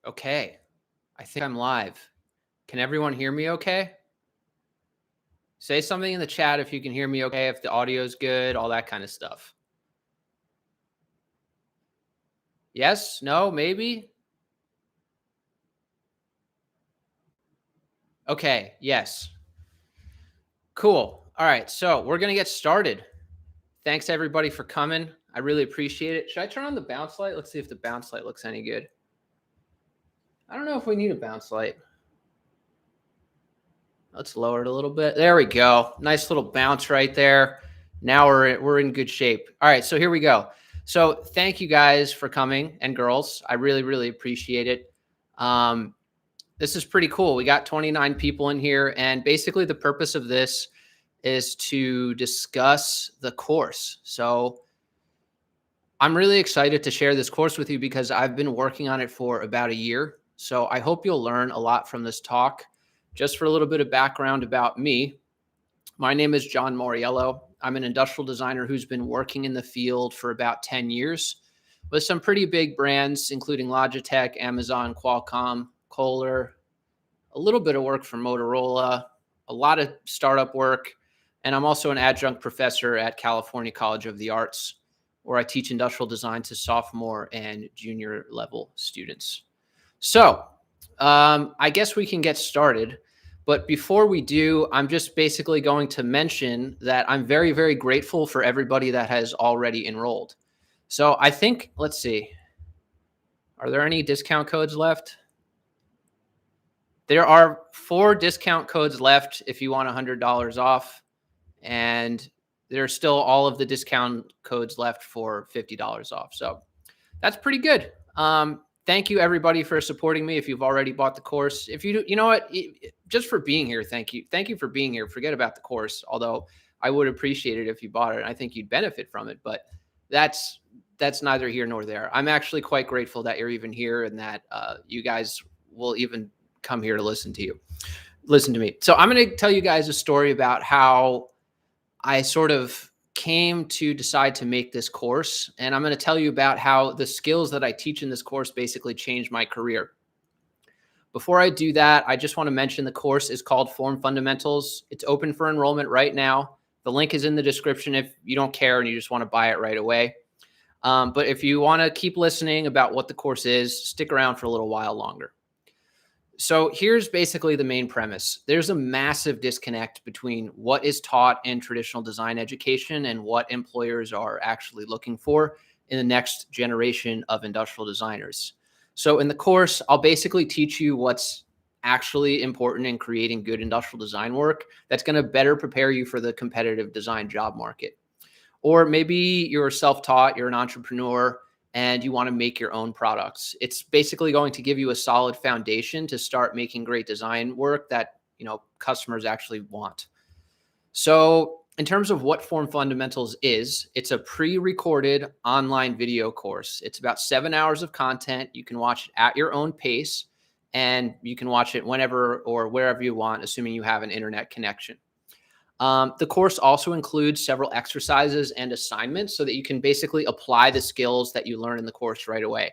Okay, I think I'm live. Can everyone hear me okay? Say something in the chat if you can hear me okay, if the audio is good, all that kind of stuff. Yes? No? Maybe? Okay, yes. Cool. All right, so we're going to get started. Thanks everybody for coming. I really appreciate it. Should I turn on the bounce light? Let's see if the bounce light looks any good. I don't know if we need a bounce light. Let's lower it a little bit. There we go. Nice little bounce right there. Now we're in good shape. All right, so here we go. So thank you guys for coming and girls. I really appreciate it. This is pretty cool. We got 29 people in here, and basically the purpose of this is to discuss the course. So I'm really excited to share this course with you because I've been working on it for about a year. So I hope you'll learn a lot from this talk. Just for a little bit of background about me, my name is John Moriello. I'm an industrial designer who's been working in the field for about 10 years with some pretty big brands, including Logitech, Amazon, Qualcomm, Kohler, a little bit of work for Motorola, a lot of startup work. And I'm also an adjunct professor at California College of the Arts, where I teach industrial design to sophomore and junior level students. So I guess we can get started. But before we do, I'm just basically going to mention that I'm very grateful for everybody that has already enrolled. So I think, let's see, are there any discount codes left? There are 4 discount codes left if you want $100 off. And there's still all of the discount codes left for $50 off. So that's pretty good. Thank you everybody for supporting me. If you've already bought the course, if you do, you know what, just for being here. Thank you. Thank you for being here. Forget about the course. Although I would appreciate it if you bought it. I think you'd benefit from it, but that's neither here nor there. I'm actually quite grateful that you're even here and that you guys will even come here to listen to me. So I'm going to tell you guys a story about how I sort of came to decide to make this course. And I'm going to tell you about how the skills that I teach in this course basically changed my career. Before I do that, I just want to mention the course is called Form Fundamentals. It's open for enrollment right now. The link is in the description if you don't care and you just want to buy it right away. But if you want to keep listening about what the course is, stick around for a little while longer. So here's basically the main premise. There's a massive disconnect between what is taught in traditional design education and what employers are actually looking for in the next generation of industrial designers. So in the course, I'll basically teach you what's actually important in creating good industrial design work that's going to better prepare you for the competitive design job market. Or maybe you're self-taught, you're an entrepreneur, and you want to make your own products. It's basically going to give you a solid foundation to start making great design work that, customers actually want. So in terms of what Form Fundamentals is, it's a pre-recorded online video course. It's about 7 hours of content. You can watch it at your own pace, and you can watch it whenever or wherever you want, assuming you have an internet connection. The course also includes several exercises and assignments so that you can basically apply the skills that you learn in the course right away.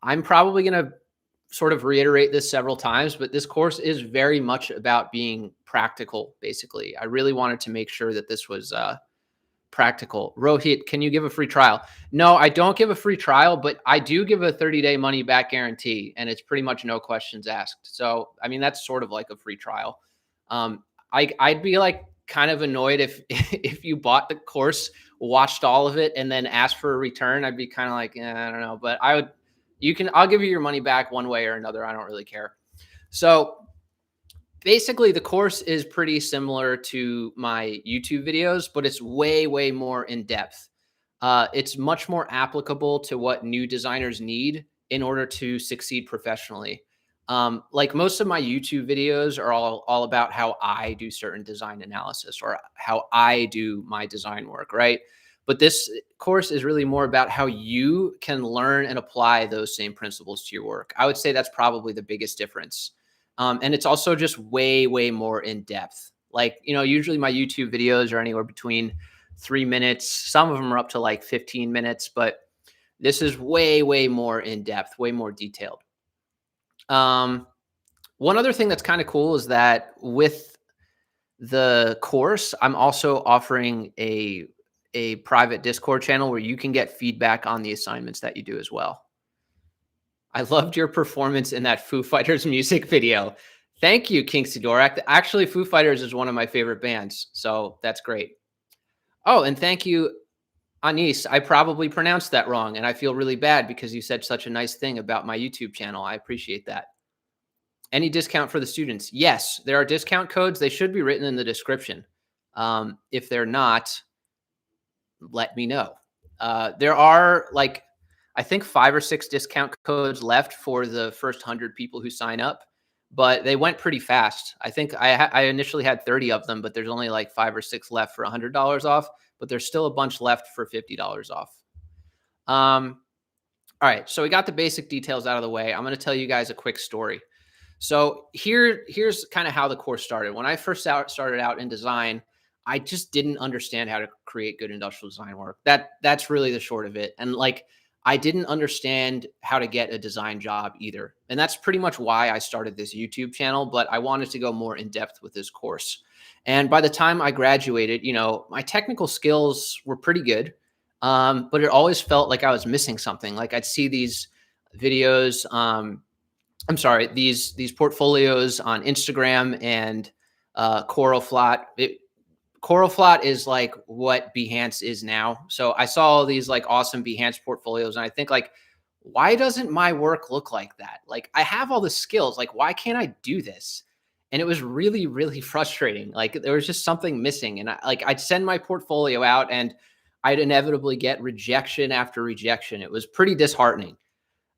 I'm probably going to sort of reiterate this several times, but this course is very much about being practical, basically. I really wanted to make sure that this was practical. Rohit, can you give a free trial? No, I don't give a free trial, but I do give a 30-day money back guarantee, and it's pretty much no questions asked. So, I mean, that's sort of like a free trial. I'd be like, kind of annoyed if you bought the course, watched all of it, and then asked for a return. I'd be kind of like, I don't know, but I'll give you your money back one way or another. I don't really care. So basically the course is pretty similar to my YouTube videos, but it's way more in depth. It's much more applicable to what new designers need in order to succeed professionally. Like most of my YouTube videos are all about how I do certain design analysis or how I do my design work, right? But this course is really more about how you can learn and apply those same principles to your work. I would say that's probably the biggest difference. And it's also just way more in depth. Like, usually my YouTube videos are anywhere between 3 minutes. Some of them are up to like 15 minutes, but this is way more in depth, way more detailed. Um, One other thing that's kind of cool is that with the course, I'm also offering a private Discord channel where you can get feedback on the assignments that you do as well. I loved your performance in that Foo Fighters music video. Thank you, King Sidorak. Actually, Foo Fighters is one of my favorite bands, so that's great. Oh, and thank you, Anis. I probably pronounced that wrong, and I feel really bad because you said such a nice thing about my YouTube channel. I appreciate that. Any discount for the students? Yes, there are discount codes. They should be written in the description. If they're not, let me know. There are like, I think 5 or 6 discount codes left for the first 100 people who sign up, but they went pretty fast. I think I initially had 30 of them, but there's only like 5 or 6 left for $100 off, but there's still a bunch left for $50 off. All right, so we got the basic details out of the way. I'm going to tell you guys a quick story. So here's kind of how the course started. When I first started out in design, I just didn't understand how to create good industrial design work. That's really the short of it. And like I didn't understand how to get a design job either. And that's pretty much why I started this YouTube channel, but I wanted to go more in depth with this course. And by the time I graduated, you know, my technical skills were pretty good. But it always felt like I was missing something. Like I'd see these videos, I'm sorry, these portfolios on Instagram and Coralflot. Coralflot is like what Behance is now. So I saw all these like awesome Behance portfolios, and I think like, why doesn't my work look like that? Like I have all the skills. Like why can't I do this? And it was really, really frustrating. Like there was just something missing, and I'd send my portfolio out, and I'd inevitably get rejection after rejection. It was pretty disheartening.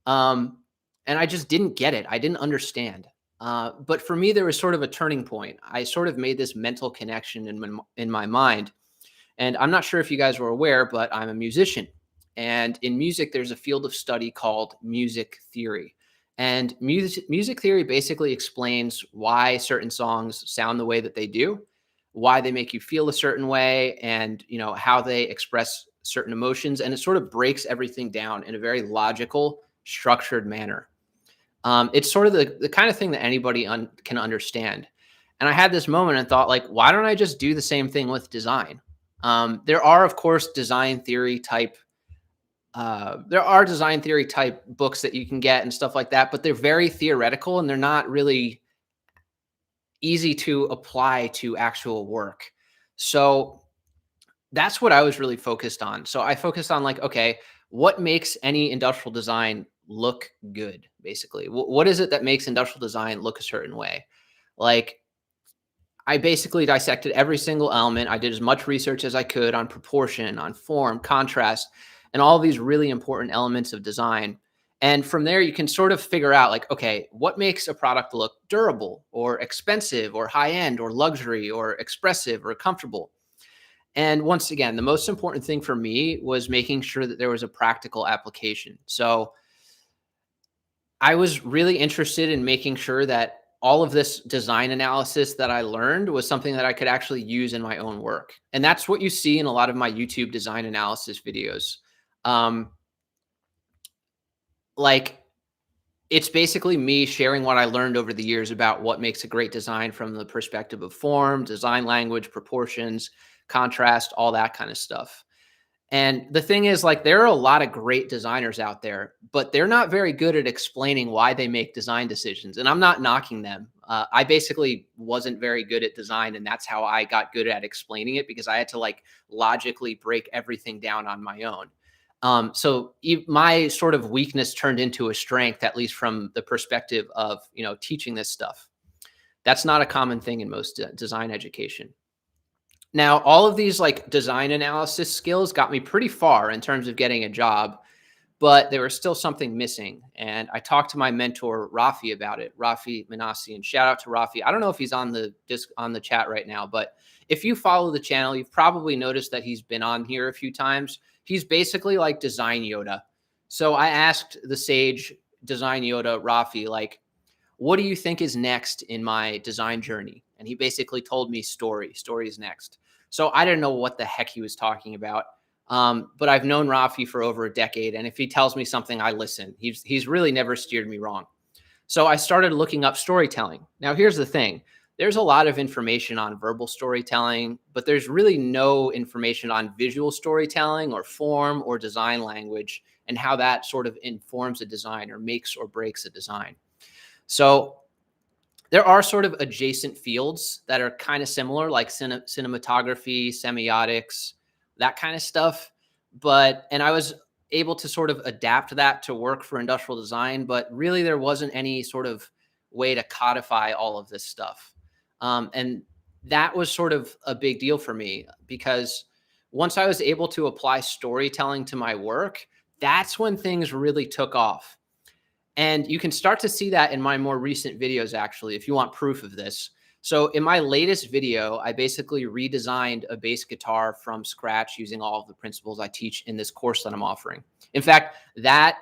Um, and I just didn't get it. I didn't understand. But for me, there was sort of a turning point. I sort of made this mental connection in my mind. And I'm not sure if you guys were aware, but I'm a musician. And in music, there's a field of study called music theory. And music theory basically explains why certain songs sound the way that they do, why they make you feel a certain way, and you know how they express certain emotions. And it sort of breaks everything down in a very logical, structured manner. It's sort of the kind of thing that anybody can understand. And I had this moment and thought, like, why don't I just do the same thing with design? There are, of course, design theory type. There are design theory type books that you can get and stuff like that, but they're very theoretical and they're not really easy to apply to actual work. So that's what I was really focused on. So I focused on like, okay, what makes any industrial design look good, basically? What is it that makes industrial design look a certain way? Like, I basically dissected every single element. I did as much research as I could on proportion, on form, contrast, and all these really important elements of design. And from there, you can sort of figure out like, okay, what makes a product look durable or expensive or high end or luxury or expressive or comfortable? And once again, the most important thing for me was making sure that there was a practical application. So I was really interested in making sure that all of this design analysis that I learned was something that I could actually use in my own work. And that's what you see in a lot of my YouTube design analysis videos. Um, like it's basically me sharing what I learned over the years about what makes a great design from the perspective of form, design language, proportions, contrast, all that kind of stuff. And the thing is, like, there are a lot of great designers out there, but they're not very good at explaining why they make design decisions. And I'm not knocking them. I basically wasn't very good at design, and that's how I got good at explaining it because I had to like logically break everything down on my own. So my sort of weakness turned into a strength, at least from the perspective of teaching this stuff. That's not a common thing in most design education. Now, all of these like design analysis skills got me pretty far in terms of getting a job, but there was still something missing. And I talked to my mentor, Rafi, about it, Rafi Manasi, and shout out to Rafi. I don't know if he's on the chat right now, but if you follow the channel, you've probably noticed that he's been on here a few times. He's basically like design Yoda. So I asked the sage design Yoda, Rafi, like, what do you think is next in my design journey? And he basically told me story is next. So I didn't know what the heck he was talking about. But I've known Rafi for over a decade. And if he tells me something, I listen. He's really never steered me wrong. So I started looking up storytelling. Now, here's the thing. There's a lot of information on verbal storytelling, but there's really no information on visual storytelling or form or design language and how that sort of informs a design or makes or breaks a design. So there are sort of adjacent fields that are kind of similar, like cinematography, semiotics, that kind of stuff. And I was able to sort of adapt that to work for industrial design, but really there wasn't any sort of way to codify all of this stuff. And that was sort of a big deal for me because once I was able to apply storytelling to my work, that's when things really took off. And you can start to see that in my more recent videos, actually, if you want proof of this. So in my latest video, I basically redesigned a bass guitar from scratch using all of the principles I teach in this course that I'm offering. In fact, that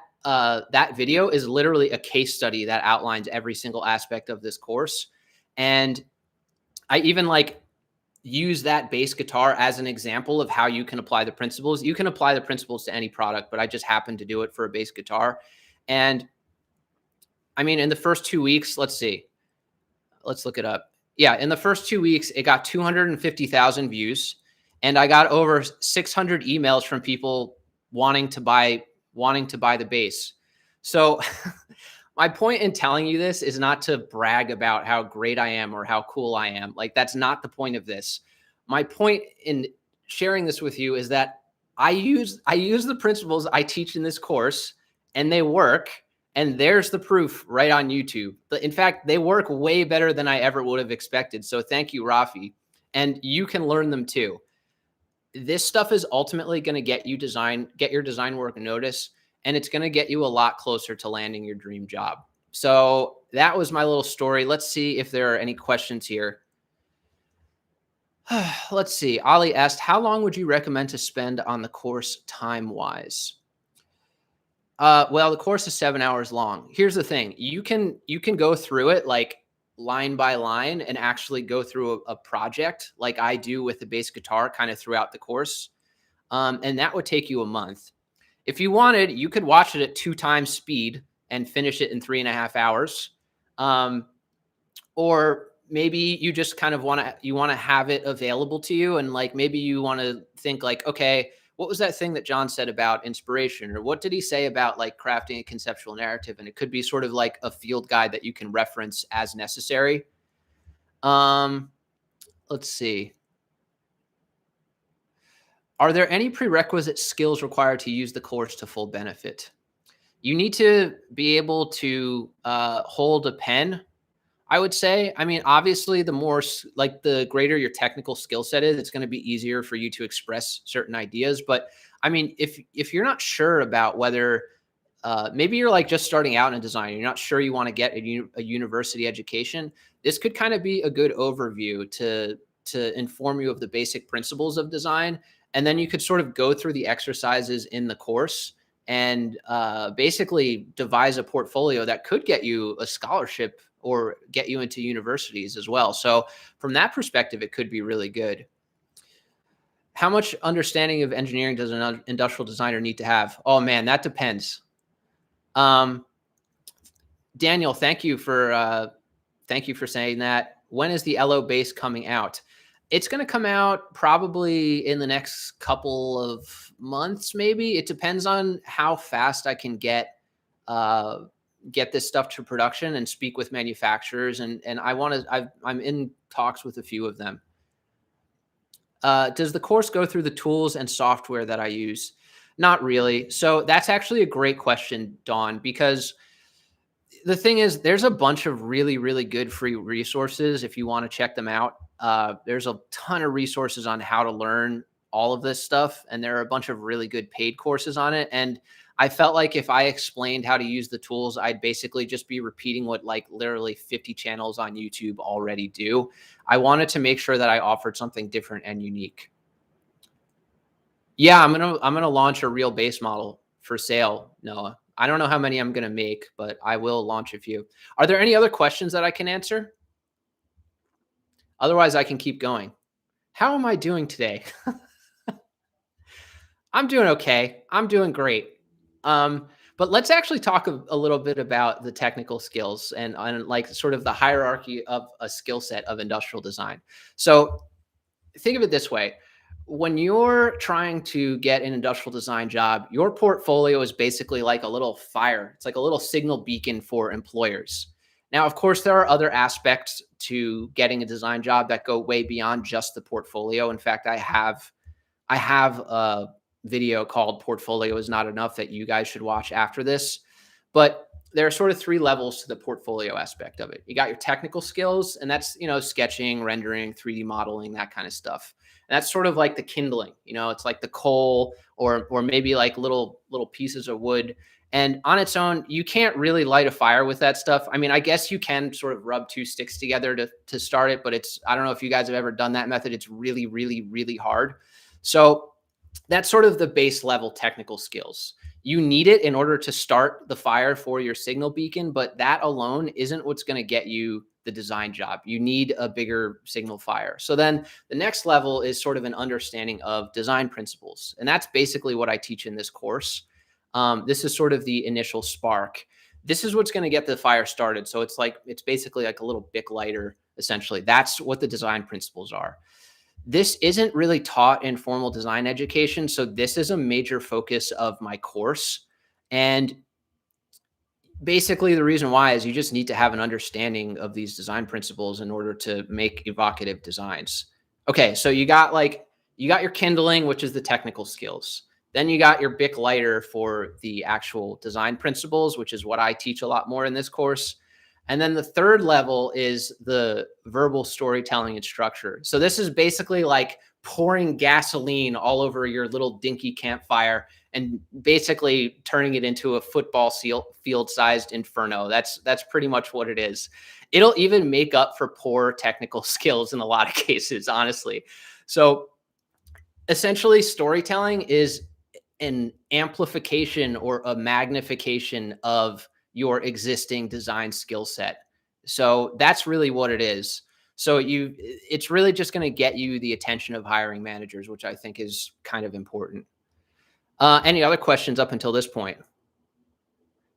video is literally a case study that outlines every single aspect of this course. And I even use that bass guitar as an example of how you can apply the principles. You can apply the principles to any product, but I just happened to do it for a bass guitar. And I mean, in the first 2 weeks, let's see. Let's look it up. Yeah, in the first 2 weeks, it got 250,000 views, and I got over 600 emails from people wanting to buy the bass. So my point in telling you this is not to brag about how great I am or how cool I am. Like, that's not the point of this. My point in sharing this with you is that I use the principles I teach in this course, and they work. And there's the proof right on YouTube. In fact, they work way better than I ever would have expected. So thank you, Rafi. And you can learn them too. This stuff is ultimately going to get your design work notice, and it's going to get you a lot closer to landing your dream job. So that was my little story. Let's see if there are any questions here. Let's see. Ali asked, how long would you recommend to spend on the course time-wise? Well, the course is 7 hours long. Here's the thing. You can go through it like line by line and actually go through a project like I do with the bass guitar kind of throughout the course. And that would take you a month. If you wanted, you could watch it at 2 times speed and finish it in 3.5 hours. Or maybe you just kind of want to have it available to you. And like, maybe you want to think like, okay, what was that thing that John said about inspiration? Or what did he say about like crafting a conceptual narrative? And it could be sort of like a field guide that you can reference as necessary. Let's see. Are there any prerequisite skills required to use the course to full benefit? You need to be able to hold a pen, I would say. I mean, obviously, the greater your technical skill set is, it's going to be easier for you to express certain ideas. But I mean, if you're not sure about whether maybe you're like just starting out in design, you're not sure you want to get a university education, this could kind of be a good overview to inform you of the basic principles of design. And then you could sort of go through the exercises in the course and basically devise a portfolio that could get you a scholarship or get you into universities as well. So from that perspective, it could be really good. How much understanding of engineering does an industrial designer need to have? Oh man, that depends. Daniel, thank you for saying that. When is the LO base coming out? It's going to come out probably in the next couple of months, maybe. It depends on how fast I can get this stuff to production and speak with manufacturers. And I'm in talks with a few of them. Does the course go through the tools and software that I use? Not really. So that's actually a great question, Dawn, because the thing is, there's a bunch of really, really good free resources if you want to check them out. There's a ton of resources on how to learn all of this stuff, and there are a bunch of really good paid courses on it. And I felt like if I explained how to use the tools, I'd basically just be repeating what like literally 50 channels on YouTube already do. I wanted to make sure that I offered something different and unique. Yeah, I'm gonna launch a real base model for sale, Noah. I don't know how many I'm gonna make, but I will launch a few. Are there any other questions that I can answer? Otherwise, I can keep going. How am I doing today? I'm doing okay. I'm doing great. But But let's actually talk a little bit about the technical skills and like sort of the hierarchy of a skill set of industrial design. So think of it this way. When you're trying to get an industrial design job, your portfolio is basically like a little fire. It's like a little signal beacon for employers. Now, of course, there are other aspects to getting a design job that go way beyond just the portfolio. In fact, I have a video called Portfolio is Not Enough that you guys should watch after this. But there are sort of three levels to the portfolio aspect of it. You got your technical skills, and that's, sketching, rendering, 3D modeling, that kind of stuff. And that's sort of like the kindling, it's like the coal or maybe like little pieces of wood. And on its own, you can't really light a fire with that stuff. I mean, I guess you can sort of rub two sticks together to start it, but I don't know if you guys have ever done that method. It's really, really, really hard. So that's sort of the base level technical skills. You need it in order to start the fire for your signal beacon, but that alone isn't what's going to get you the design job. You need a bigger signal fire. So then the next level is sort of an understanding of design principles. And that's basically what I teach in this course. This is sort of the initial spark. This is what's going to get the fire started. So it's basically like a little Bic lighter, essentially. That's what the design principles are. This isn't really taught in formal design education. So this is a major focus of my course. And basically the reason why is you just need to have an understanding of these design principles in order to make evocative designs. Okay, so you got your kindling, which is the technical skills. Then you got your Bic lighter for the actual design principles, which is what I teach a lot more in this course. And then the third level is the verbal storytelling and structure. So this is basically like pouring gasoline all over your little dinky campfire and basically turning it into a football field-sized inferno. That's pretty much what it is. It'll even make up for poor technical skills in a lot of cases, honestly. So essentially, storytelling is an amplification or a magnification of your existing design skill set. So that's really what it is. So it's really just going to get you the attention of hiring managers, which I think is kind of important. Any other questions up until this point?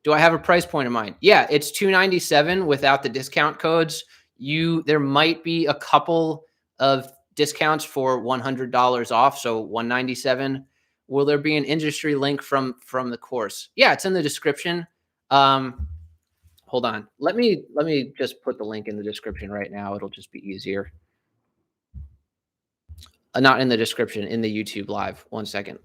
Do I have a price point in mind? Yeah, it's $297 without the discount codes. There might be a couple of discounts for $100 off, so $197. Will there be an industry link from the course? Yeah, it's in the description. Hold on. Let me just put the link in the description right now. It'll just be easier. Not in the description, in the YouTube live. 1 second.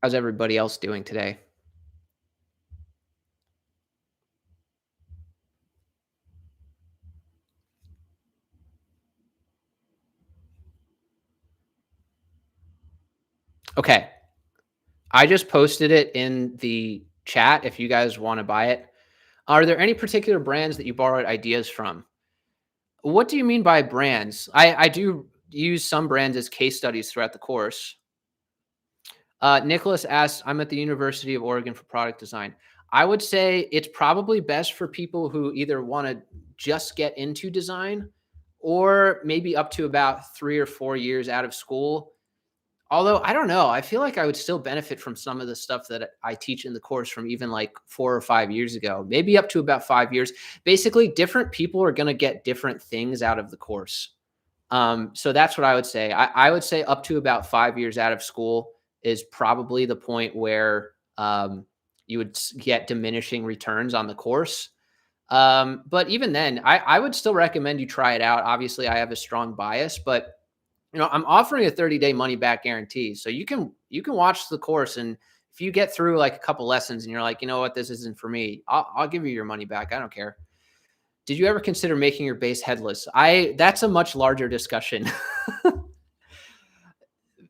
How's everybody else doing today? Okay. I just posted it in the chat if you guys want to buy it. Are there any particular brands that you borrowed ideas from? What do you mean by brands? I do use some brands as case studies throughout the course. Nicholas asks, I'm at the University of Oregon for product design. I would say it's probably best for people who either want to just get into design or maybe up to about 3 or 4 years out of school. Although I don't know, I feel like I would still benefit from some of the stuff that I teach in the course from even like 4 or 5 years ago, maybe up to about 5 years. Basically, different people are going to get different things out of the course. So that's what I would say. I would say up to about 5 years out of school is probably the point where you would get diminishing returns on the course. But even then, I would still recommend you try it out. Obviously, I have a strong bias, but I'm offering a 30-day money back guarantee. So you can watch the course, and if you get through like a couple lessons and you're like, you know what, this isn't for me, I'll give you your money back. I don't care. Did you ever consider making your base headless? That's a much larger discussion.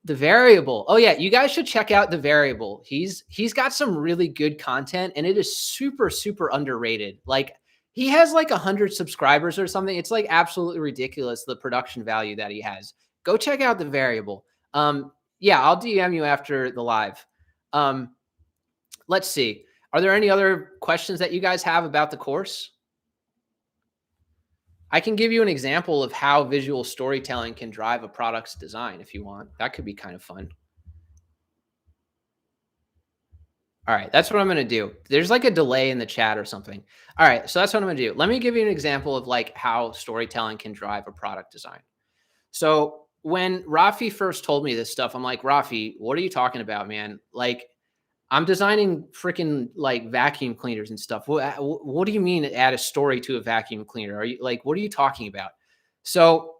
The variable. Oh yeah, you guys should check out the variable. He's got some really good content, and it is super, super underrated. Like he has like 100 subscribers or something. It's like absolutely ridiculous the production value that he has. Go check out the variable. Yeah, I'll DM you after the live. Let's see. Are there any other questions that you guys have about the course? I can give you an example of how visual storytelling can drive a product's design if you want. That could be kind of fun. All right, that's what I'm going to do. There's like a delay in the chat or something. All right, so that's what I'm going to do. Let me give you an example of like how storytelling can drive a product design. So when Rafi first told me this stuff, I'm like, Rafi, what are you talking about, man? Like, I'm designing freaking like vacuum cleaners and stuff. What do you mean add a story to a vacuum cleaner? Are you like, what are you talking about? So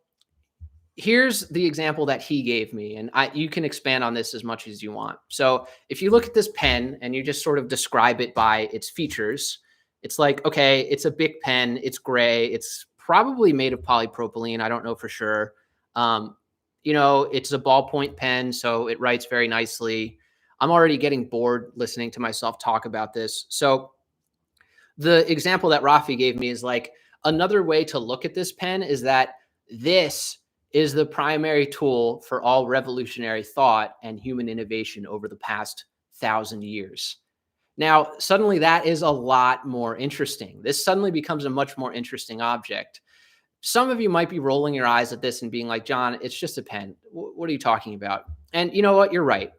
here's the example that he gave me, and you can expand on this as much as you want. So if you look at this pen and you just sort of describe it by its features, it's like, okay, it's a big pen, it's gray, it's probably made of polypropylene, I don't know for sure. um, it's a ballpoint pen, so it writes very nicely. I'm already getting bored listening to myself talk about this. So the example that Rafi gave me is like, another way to look at this pen is that this is the primary tool for all revolutionary thought and human innovation over the past 1,000 years. Now, suddenly that is a lot more interesting. This suddenly becomes a much more interesting object. Some of you might be rolling your eyes at this and being like, John, it's just a pen. What are you talking about? And you know what? You're right,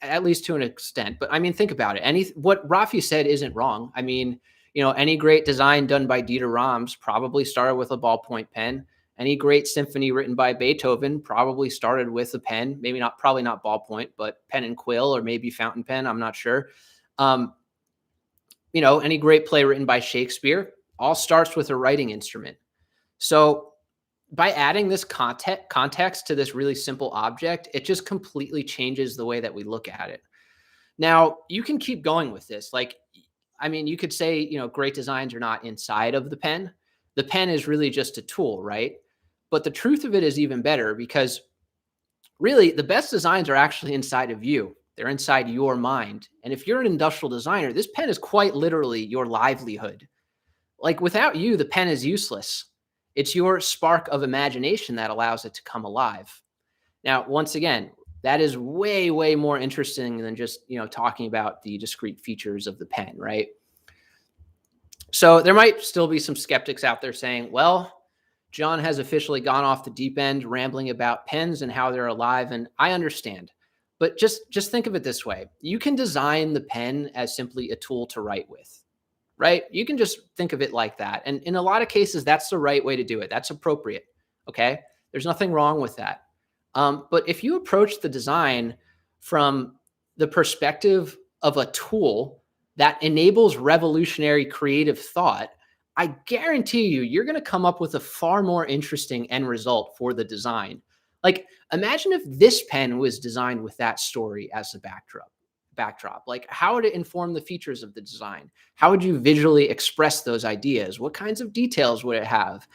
at least to an extent. But I mean, think about it. What Rafi said isn't wrong. I mean, any great design done by Dieter Rams probably started with a ballpoint pen. Any great symphony written by Beethoven probably started with a pen, probably not ballpoint, but pen and quill, or maybe fountain pen. I'm not sure. Um, any great play written by Shakespeare all starts with a writing instrument. So by adding this context to this really simple object, it just completely changes the way that we look at it. Now, you can keep going with this. Like, I mean, you could say, great designs are not inside of the pen. The pen is really just a tool, right? But the truth of it is even better, because really the best designs are actually inside of you. They're inside your mind. And if you're an industrial designer, this pen is quite literally your livelihood. Like, without you, the pen is useless. It's your spark of imagination that allows it to come alive. Now, once again, that is way, way more interesting than just, talking about the discrete features of the pen, right? So there might still be some skeptics out there saying, well, John has officially gone off the deep end, rambling about pens and how they're alive. And I understand. But just think of it this way. You can design the pen as simply a tool to write with, right? You can just think of it like that. And in a lot of cases, that's the right way to do it. That's appropriate. Okay. There's nothing wrong with that. But if you approach the design from the perspective of a tool that enables revolutionary creative thought, I guarantee you're going to come up with a far more interesting end result for the design. Like, imagine if this pen was designed with that story as a backdrop. Like, how would it inform the features of the design? How would you visually express those ideas? What kinds of details would it have?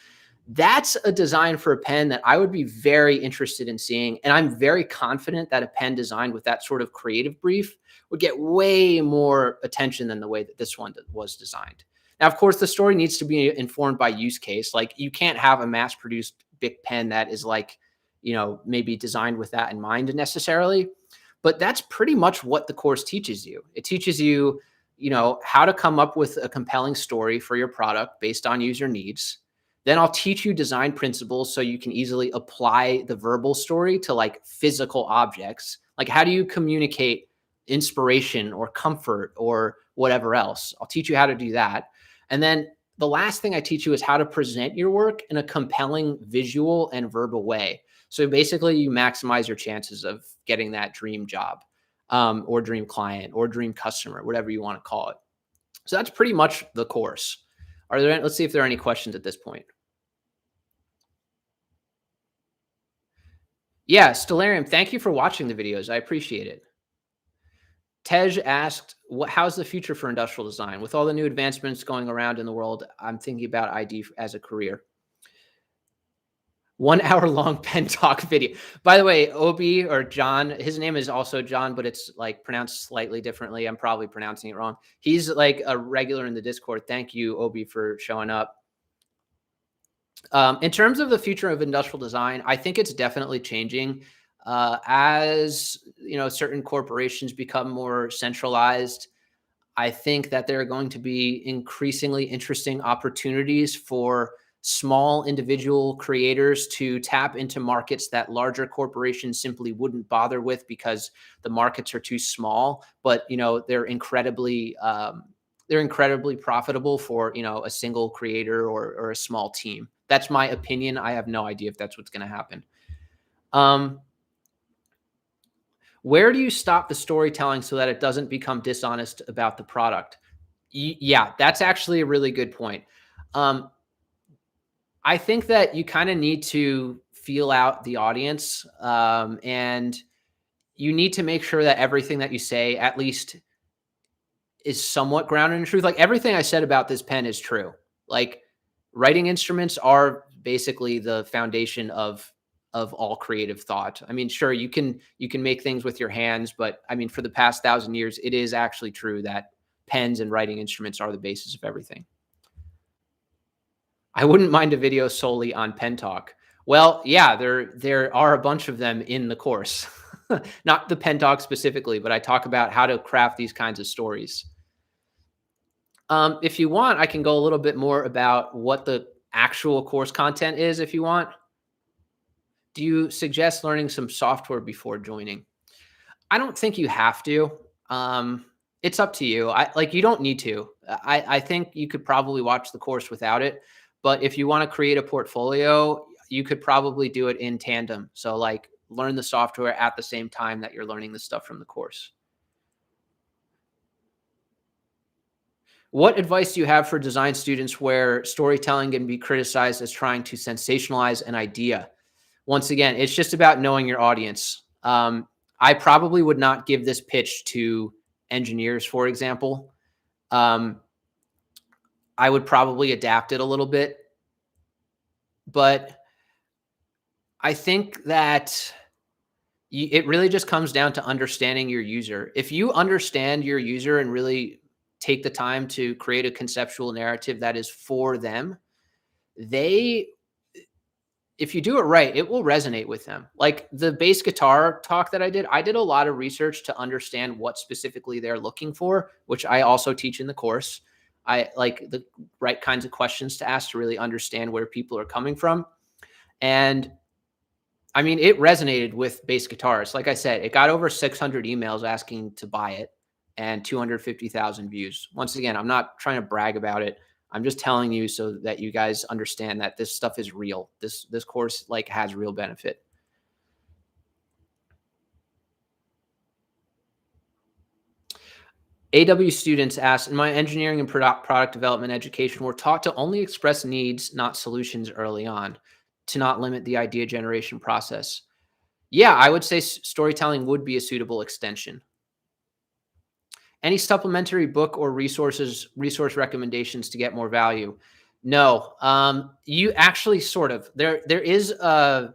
That's a design for a pen that I would be very interested in seeing. And I'm very confident that a pen designed with that sort of creative brief would get way more attention than the way that this one was designed. Now, of course, the story needs to be informed by use case. Like, you can't have a mass produced big pen that is like, maybe designed with that in mind necessarily. But that's pretty much what the course teaches you. It teaches you, how to come up with a compelling story for your product based on user needs. Then I'll teach you design principles so you can easily apply the verbal story to like physical objects. Like, how do you communicate inspiration or comfort or whatever else? I'll teach you how to do that. And then the last thing I teach you is how to present your work in a compelling visual and verbal way. So basically, you maximize your chances of getting that dream job, or dream client or dream customer, whatever you want to call it. So that's pretty much the course. Let's see if there are any questions at this point. Yeah, Stellarium, thank you for watching the videos. I appreciate it. Tej asked, how's the future for industrial design? With all the new advancements going around in the world, I'm thinking about ID as a career. 1 hour long pen talk video. By the way, Obi, or John, his name is also John, but it's like pronounced slightly differently. I'm probably pronouncing it wrong. He's like a regular in the Discord. Thank you, Obi, for showing up. In terms of the future of industrial design, I think it's definitely changing. As certain corporations become more centralized, I think that there are going to be increasingly interesting opportunities for small individual creators to tap into markets that larger corporations simply wouldn't bother with because the markets are too small. But they're incredibly profitable for a single creator or a small team. That's my opinion. I have no idea if that's what's going to happen. Where do you stop the storytelling so that it doesn't become dishonest about the product? Yeah, that's actually a really good point. I think that you kind of need to feel out the audience, and you need to make sure that everything that you say at least is somewhat grounded in truth. Like everything I said about this pen is true. Like writing instruments are basically the foundation of all creative thought. I mean, sure, you can make things with your hands, but I mean, for the past 1,000 years, it is actually true that pens and writing instruments are the basis of everything. I wouldn't mind a video solely on pen talk. Well, yeah, there are a bunch of them in the course. Not the pen talk specifically, but I talk about how to craft these kinds of stories. If you want, I can go a little bit more about what the actual course content is if you want. Do you suggest learning some software before joining? I don't think you have to. It's up to you. You don't need to. I think you could probably watch the course without it. But if you want to create a portfolio, you could probably do it in tandem. So like learn the software at the same time that you're learning the stuff from the course. What advice do you have for design students where storytelling can be criticized as trying to sensationalize an idea? Once again, it's just about knowing your audience. I probably would not give this pitch to engineers, for example. I would probably adapt it a little bit, but I think that it really just comes down to understanding your user. If you understand your user and really take the time to create a conceptual narrative that is for them, if you do it right, it will resonate with them. Like the bass guitar talk that I did a lot of research to understand what specifically they're looking for, which I also teach in the course. I like the right kinds of questions to ask to really understand where people are coming from. And I mean, it resonated with bass guitarists. Like I said, it got over 600 emails asking to buy it and 250,000 views. Once again, I'm not trying to brag about it. I'm just telling you so that you guys understand that this stuff is real. This course like has real benefit. AW students asked, in my engineering and product development education, we're taught to only express needs, not solutions early on, to not limit the idea generation process. Yeah, I would say storytelling would be a suitable extension. Any supplementary book or resource recommendations to get more value? No, you actually sort of, there is a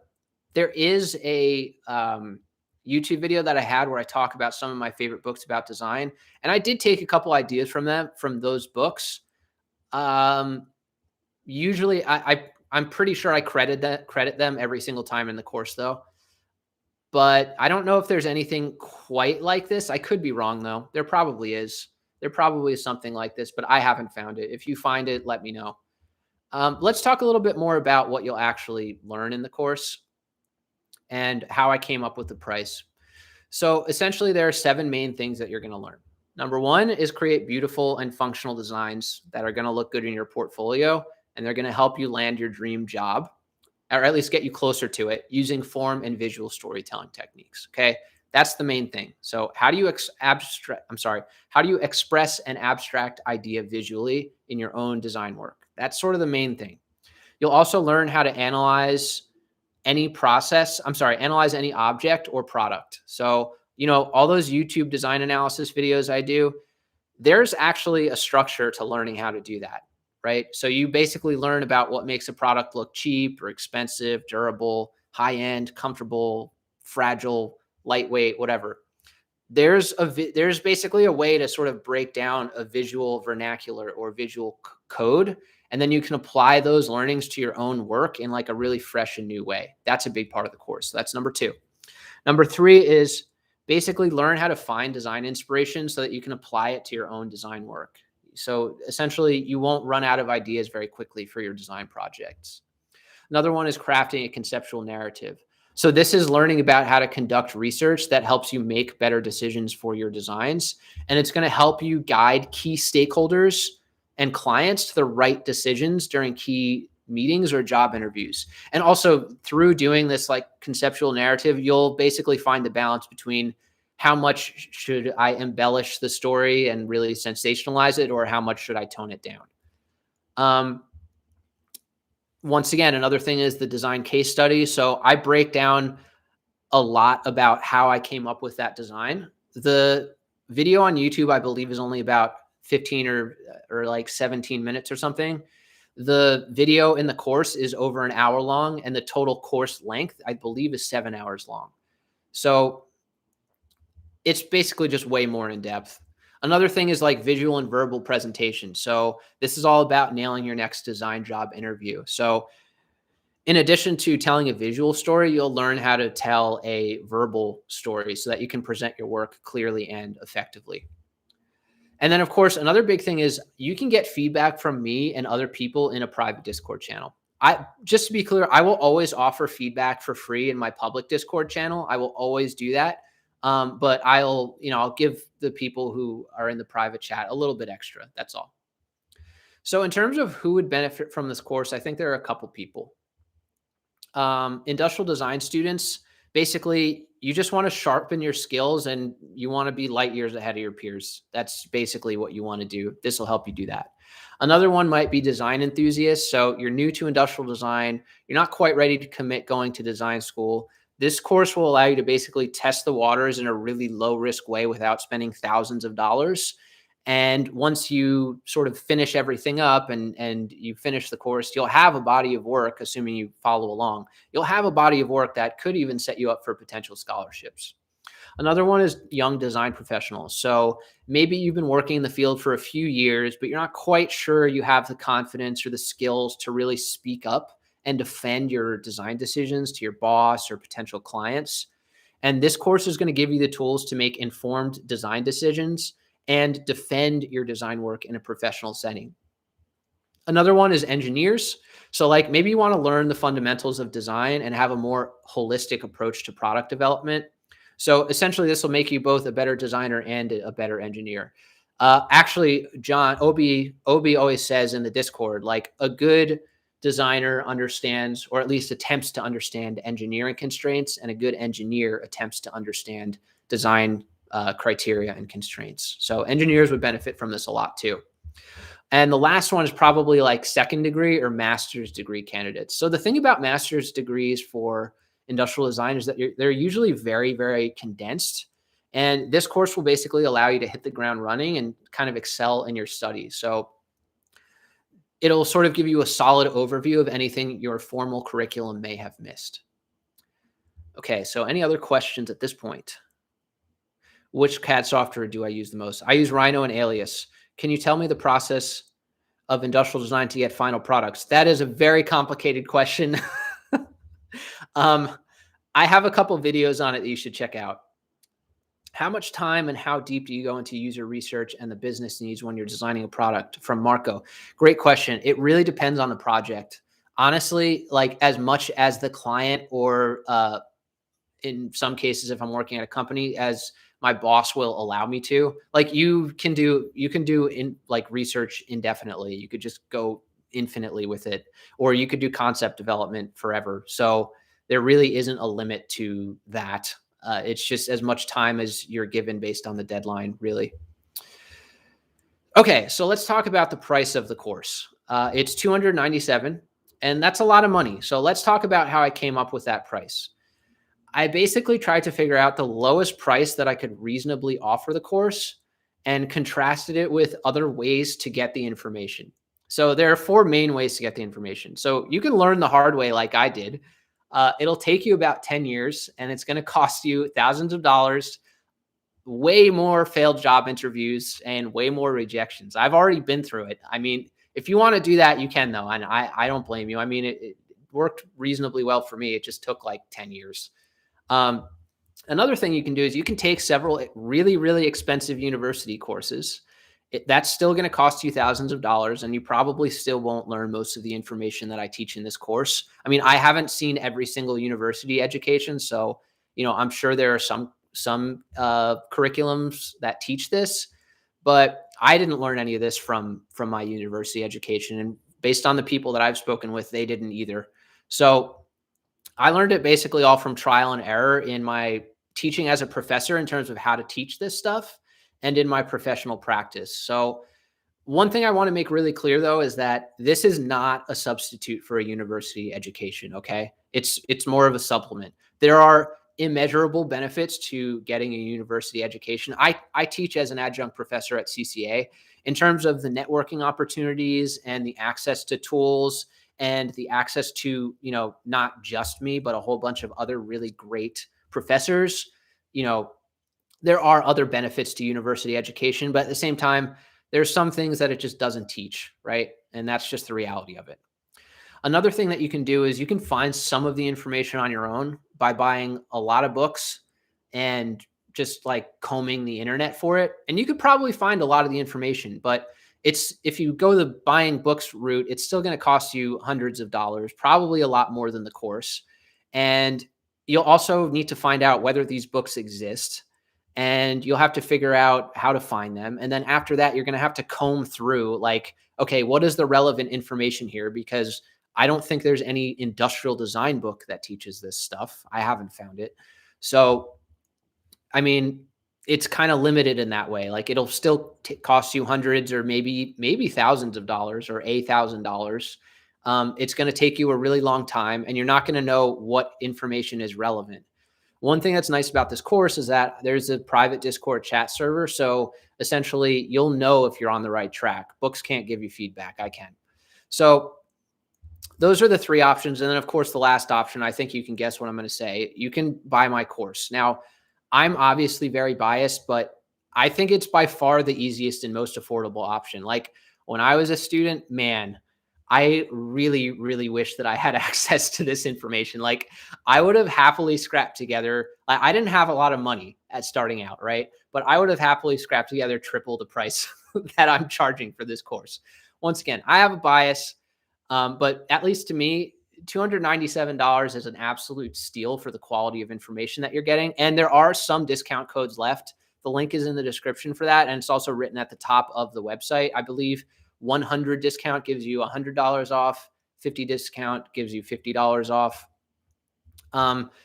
YouTube video that I had where I talk about some of my favorite books about design. And I did take a couple ideas from those books. Usually I'm pretty sure I credit them every single time in the course though. But I don't know if there's anything quite like this. I could be wrong though. There probably is. There probably is something like this, but I haven't found it. If you find it, let me know. Let's talk a little bit more about what you'll actually learn in the course and how I came up with the price. So essentially there are 7 main things that you're going to learn. Number 1 is create beautiful and functional designs that are going to look good in your portfolio, and they're going to help you land your dream job, or at least get you closer to it using form and visual storytelling techniques. Okay. That's the main thing. So how do you how do you express an abstract idea visually in your own design work? That's sort of the main thing. You'll also learn how to analyze any object or product. So, all those YouTube design analysis videos I do, there's actually a structure to learning how to do that, right? So you basically learn about what makes a product look cheap or expensive, durable, high-end, comfortable, fragile, lightweight, whatever. There's basically a way to sort of break down a visual vernacular or visual code, and then you can apply those learnings to your own work in like a really fresh and new way. That's a big part of the course. So that's number 2. Number 3 is basically learn how to find design inspiration so that you can apply it to your own design work. So essentially, you won't run out of ideas very quickly for your design projects. Another one is crafting a conceptual narrative. So this is learning about how to conduct research that helps you make better decisions for your designs. And it's going to help you guide key stakeholders and clients to the right decisions during key meetings or job interviews. And also through doing this like conceptual narrative, you'll basically find the balance between how much should I embellish the story and really sensationalize it, or how much should I tone it down? Once again, another thing is the design case study. So I break down a lot about how I came up with that design. The video on YouTube, I believe, is only about 15 or like 17 minutes or something. The video in the course is over an hour long, and the total course length, I believe, is 7 hours long. So it's basically just way more in depth. Another thing is like visual and verbal presentation. So this is all about nailing your next design job interview. So in addition to telling a visual story, you'll learn how to tell a verbal story so that you can present your work clearly and effectively. And then, of course, another big thing is you can get feedback from me and other people in a private Discord channel. Just to be clear, I will always offer feedback for free in my public Discord channel. I will always do that. But I'll give the people who are in the private chat a little bit extra. That's all. So in terms of who would benefit from this course, I think there are a couple people. Industrial design students, basically, you just want to sharpen your skills and you want to be light years ahead of your peers. That's basically what you want to do. This will help you do that. Another one might be design enthusiasts. So you're new to industrial design. You're not quite ready to commit going to design school. This course will allow you to basically test the waters in a really low risk way without spending thousands of dollars. And once you sort of finish everything up and you finish the course, you'll have a body of work, assuming you follow along. You'll have a body of work that could even set you up for potential scholarships. Another one is young design professionals. So maybe you've been working in the field for a few years, but you're not quite sure you have the confidence or the skills to really speak up and defend your design decisions to your boss or potential clients. And this course is going to give you the tools to make informed design decisions and defend your design work in a professional setting. Another one is engineers. So like maybe you want to learn the fundamentals of design and have a more holistic approach to product development. So essentially this will make you both a better designer and a better engineer. Actually, John, Obi always says in the Discord, like a good designer understands, or at least attempts to understand, engineering constraints, and a good engineer attempts to understand design criteria and constraints. So engineers would benefit from this a lot too. And the last one is probably like second degree or master's degree candidates. So the thing about master's degrees for industrial design is that they're usually very, very condensed. And this course will basically allow you to hit the ground running and kind of excel in your studies. So it'll sort of give you a solid overview of anything your formal curriculum may have missed. Okay, so any other questions at this point? Which CAD software do I use the most? I use Rhino and Alias. Can you tell me the process of industrial design to get final products? That is a very complicated question. I have a couple videos on it that you should check out. How much time and how deep do you go into user research and the business needs when you're designing a product? From Marco. Great question. It really depends on the project. Honestly, like as much as the client or in some cases, if I'm working at a company, as my boss will allow me to. Like you can do in like research indefinitely. You could just go infinitely with it, or you could do concept development forever. So there really isn't a limit to that. It's just as much time as you're given based on the deadline, really. Okay, so let's talk about the price of the course. It's $297, and that's a lot of money. So let's talk about how I came up with that price. I basically tried to figure out the lowest price that I could reasonably offer the course and contrasted it with other ways to get the information. So there are 4 main ways to get the information. So you can learn the hard way like I did. It'll take you about 10 years and it's going to cost you thousands of dollars, way more failed job interviews and way more rejections. I've already been through it. I mean, if you want to do that, you can though. And I don't blame you. I mean, it worked reasonably well for me. It just took like 10 years. Another thing you can do is you can take several really, really expensive university courses That's still going to cost you thousands of dollars, and you probably still won't learn most of the information that I teach in this course. I mean, I haven't seen every single university education, so I'm sure there are some curriculums that teach this, but I didn't learn any of this from my university education, and based on the people that I've spoken with, they didn't either. So I learned it basically all from trial and error in my teaching as a professor in terms of how to teach this stuff and in my professional practice. So one thing I want to make really clear though is that this is not a substitute for a university education, okay? It's more of a supplement. There are immeasurable benefits to getting a university education. I teach as an adjunct professor at CCA in terms of the networking opportunities and the access to tools and the access to, not just me, but a whole bunch of other really great professors. You know, there are other benefits to university education, but at the same time, there's some things that it just doesn't teach, right? And that's just the reality of it. Another thing that you can do is you can find some of the information on your own by buying a lot of books and just like combing the internet for it. And you could probably find a lot of the information, but if you go the buying books route, it's still going to cost you hundreds of dollars, probably a lot more than the course. And you'll also need to find out whether these books exist, and you'll have to figure out how to find them. And then after that, you're going to have to comb through like, okay, what is the relevant information here? Because I don't think there's any industrial design book that teaches this stuff. I haven't found it. So, I mean, it's kind of limited in that way. Like it'll still cost you hundreds or maybe thousands of dollars or $1,000. It's going to take you a really long time, and you're not going to know what information is relevant. One thing that's nice about this course is that there's a private Discord chat server. So essentially, you'll know if you're on the right track. Books can't give you feedback. I can. So those are the three options. And then, of course, the last option, I think you can guess what I'm going to say. You can buy my course. Now, I'm obviously very biased, but I think it's by far the easiest and most affordable option. Like when I was a student, man, I really, really wish that I had access to this information. Like I would have happily scrapped together. I didn't have a lot of money at starting out, right? But I would have happily scrapped together triple the price that I'm charging for this course. Once again, I have a bias, but at least to me, $297 is an absolute steal for the quality of information that you're getting. And there are some discount codes left. The link is in the description for that. And it's also written at the top of the website. I believe 100 discount gives you $100 off. 50 discount gives you $50 off.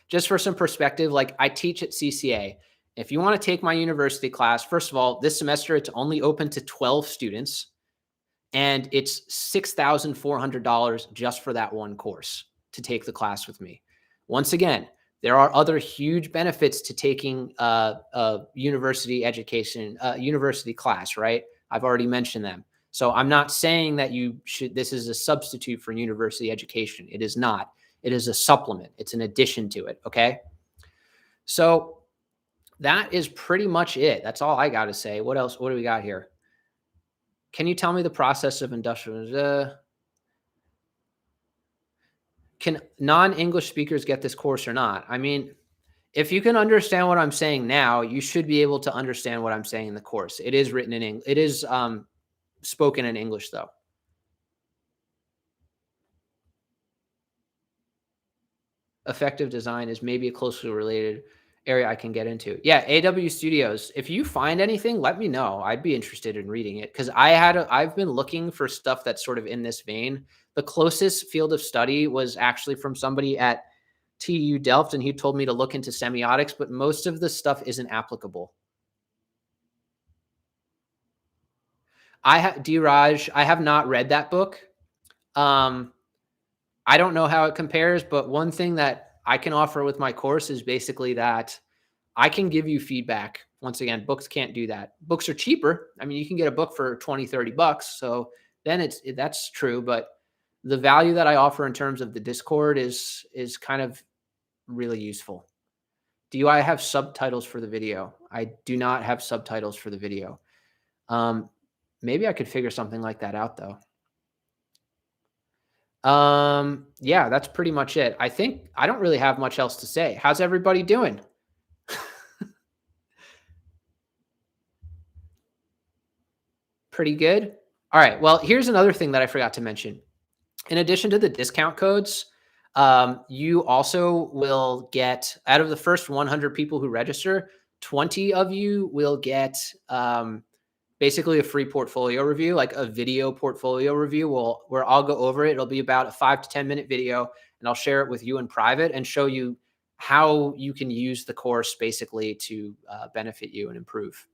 Just for some perspective, like I teach at CCA. If you want to take my university class, first of all, this semester, it's only open to 12 students. And it's $6,400 just for that one course to take the class with me. Once again, there are other huge benefits to taking a university education, university class, right? I've already mentioned them. So I'm not saying that this is a substitute for university education. It is not. It is a supplement. It's an addition to it. Okay. So that is pretty much it. That's all I got to say. What else? What do we got here? Can you tell me the process of industrial? Can non-English speakers get this course or not? I mean, if you can understand what I'm saying now, you should be able to understand what I'm saying in the course. It is written in English. It is spoken in English, though. Effective design is maybe a closely related area I can get into. Yeah, AW Studios. If you find anything, let me know. I'd be interested in reading it because I've been looking for stuff that's sort of in this vein. The closest field of study was actually from somebody at TU Delft, and he told me to look into semiotics, but most of the stuff isn't applicable. D-Raj, I have not read that book. I don't know how it compares, but one thing that I can offer with my course is basically that I can give you feedback. Once again, books can't do that. Books are cheaper. I mean, you can get a book for 20, 30 bucks. So then that's true. But the value that I offer in terms of the Discord is kind of really useful. Do I have subtitles for the video? I do not have subtitles for the video. Maybe I could figure something like that out though. Yeah, that's pretty much it. I think I don't really have much else to say. How's everybody doing? Pretty good. All right. Well, here's another thing that I forgot to mention. In addition to the discount codes, you also will get, out of the first 100 people who register, 20 of you will get basically a free portfolio review, like a video portfolio review, where I'll go over it. It'll be about a 5 to 10 minute video, and I'll share it with you in private and show you how you can use the course basically to benefit you and improve.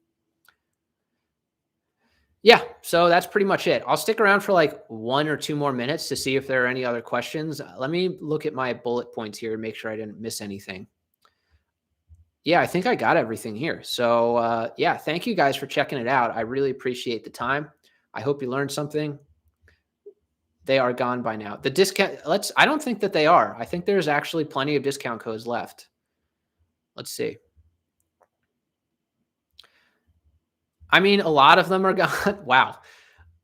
Yeah, so that's pretty much it. I'll stick around for like 1 or 2 more minutes to see if there are any other questions. Let me look at my bullet points here and make sure I didn't miss anything. Yeah, I think I got everything here. So yeah, thank you guys for checking it out. I really appreciate the time. I hope you learned something. They are gone by now. The discount, I don't think that they are. I think there's actually plenty of discount codes left. Let's see. I mean, a lot of them are gone. Wow.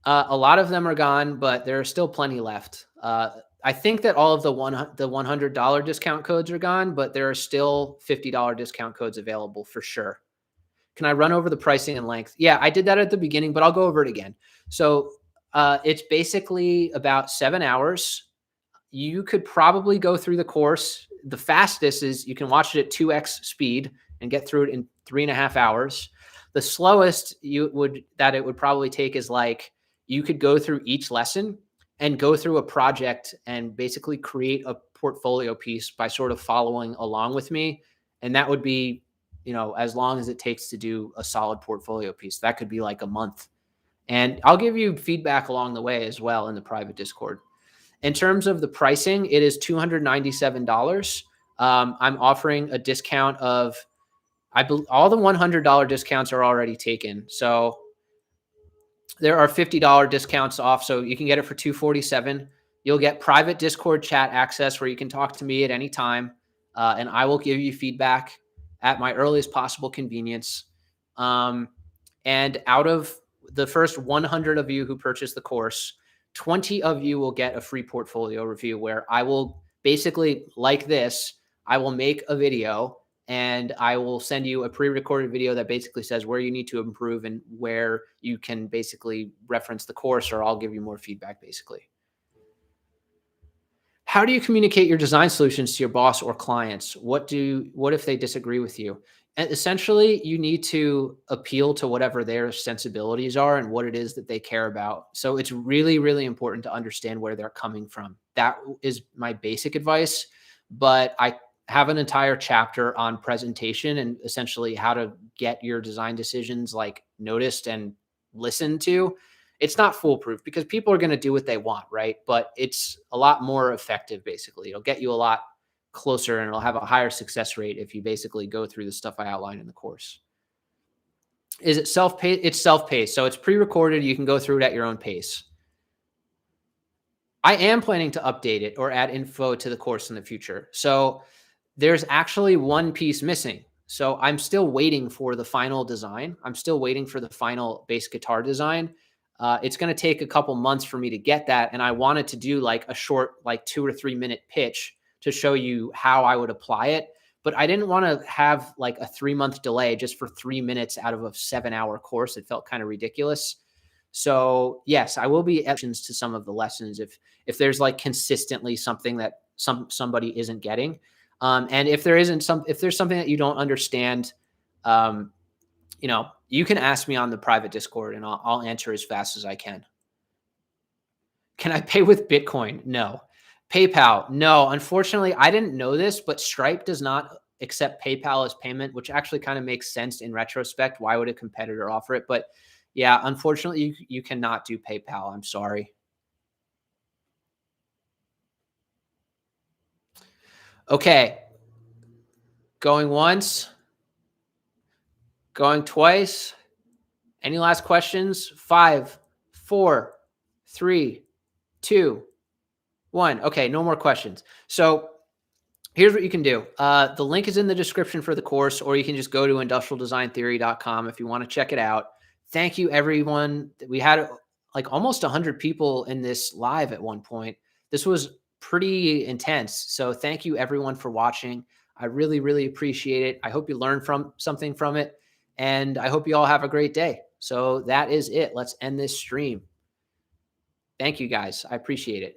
A lot of them are gone, but there are still plenty left. I think that all of the $100 discount codes are gone, but there are still $50 discount codes available for sure. Can I run over the pricing and length? Yeah, I did that at the beginning, but I'll go over it again. So it's basically about 7 hours. You could probably go through the course. The fastest is you can watch it at 2x speed and get through it in 3.5 hours. The slowest it would probably take is like, you could go through each lesson and go through a project and basically create a portfolio piece by sort of following along with me. And that would be, as long as it takes to do a solid portfolio piece. That could be like a month. And I'll give you feedback along the way as well in the private Discord. In terms of the pricing, it is $297. I'm offering a discount of, all the $100 discounts are already taken. So there are $50 discounts off. So you can get it for $247. You'll get private Discord chat access where you can talk to me at any time. And I will give you feedback at my earliest possible convenience. And out of the first 100 of you who purchase the course, 20 of you will get a free portfolio review where I will basically, like this, I will make a video and I will send you a pre-recorded video that basically says where you need to improve and where you can basically reference the course, or I'll give you more feedback basically. How do you communicate your design solutions to your boss or clients? What if they disagree with you? And essentially, you need to appeal to whatever their sensibilities are and what it is that they care about. So it's really, really important to understand where they're coming from. That is my basic advice, but I have an entire chapter on presentation and essentially how to get your design decisions like noticed and listened to. It's not foolproof because people are going to do what they want, right? But it's a lot more effective, basically. It'll get you a lot closer and it'll have a higher success rate if you basically go through the stuff I outlined in the course. Is it self-paced? It's self-paced. So it's pre-recorded. You can go through it at your own pace. I am planning to update it or add info to the course in the future. So there's actually one piece missing. So I'm still waiting for the final design. I'm still waiting for the final bass guitar design. It's going to take a couple months for me to get that. And I wanted to do like a short, like 2 or 3 minute pitch to show you how I would apply it. But I didn't want to have like a 3-month delay just for 3 minutes out of a 7-hour course. It felt kind of ridiculous. So yes, I will be exceptions to some of the lessons if there's like consistently something that somebody isn't getting. And if there's something that you don't understand, you can ask me on the private Discord and I'll answer as fast as I can. Can I pay with Bitcoin? No. PayPal? No. Unfortunately, I didn't know this, but Stripe does not accept PayPal as payment, which actually kind of makes sense in retrospect. Why would a competitor offer it? But yeah, unfortunately, you cannot do PayPal. I'm sorry. Okay. Going once. Going twice. Any last questions? 5, 4, 3, 2, 1. Okay, no more questions. So here's what you can do. The link is in the description for the course, or you can just go to industrialdesigntheory.com if you want to check it out. Thank you, everyone. We had like almost 100 people in this live at one point. This was pretty intense. So thank you, everyone, for watching. I really, really appreciate it. I hope you learned something from it. And I hope you all have a great day. So that is it. Let's end this stream. Thank you guys. I appreciate it.